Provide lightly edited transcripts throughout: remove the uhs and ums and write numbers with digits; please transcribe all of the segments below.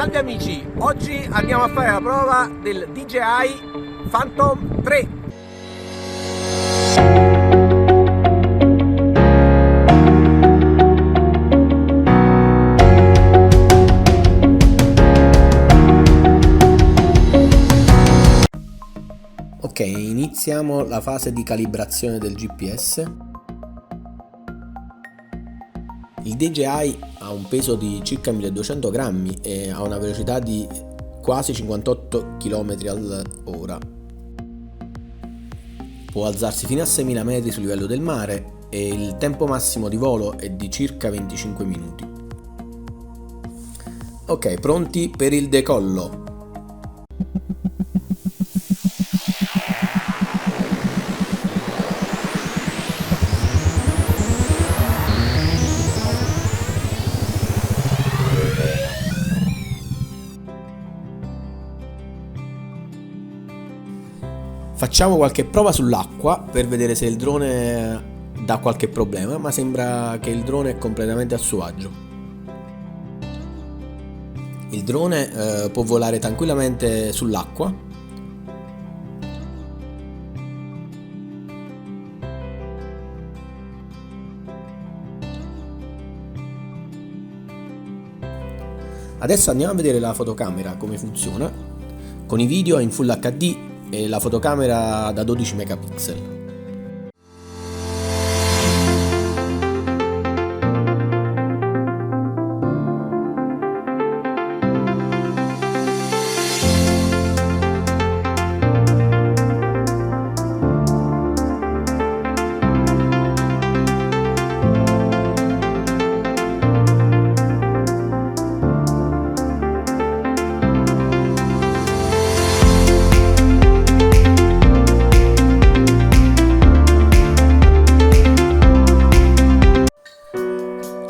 Salve amici, oggi andiamo a fare la prova del DJI Phantom 3. Ok, iniziamo la fase di calibrazione del GPS. Il DJI ha un peso di circa 1200 grammi e ha una velocità di quasi 58 km all'ora. Può alzarsi fino a 6000 metri sul livello del mare e il tempo massimo di volo è di circa 25 minuti. Ok, pronti per il decollo. Facciamo qualche prova sull'acqua per vedere se il drone dà qualche problema, ma sembra che il drone è completamente a suo agio. Il drone può volare tranquillamente sull'acqua. Adesso andiamo a vedere la fotocamera come funziona. Con i video in Full HD e la fotocamera da 12 megapixel.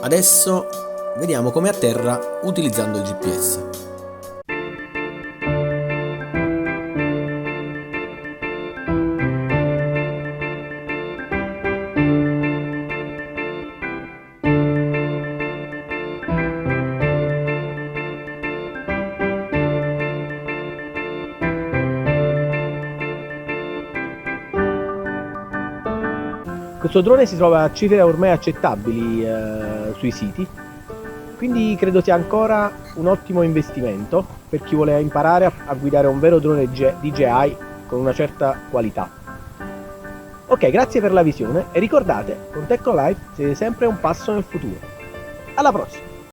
Adesso vediamo come atterra utilizzando il GPS. Questo drone si trova a cifre ormai accettabili sui siti, quindi credo sia ancora un ottimo investimento per chi vuole imparare a guidare un vero drone DJI con una certa qualità. Ok, grazie per la visione e ricordate, con TechnoLife siete sempre un passo nel futuro. Alla prossima!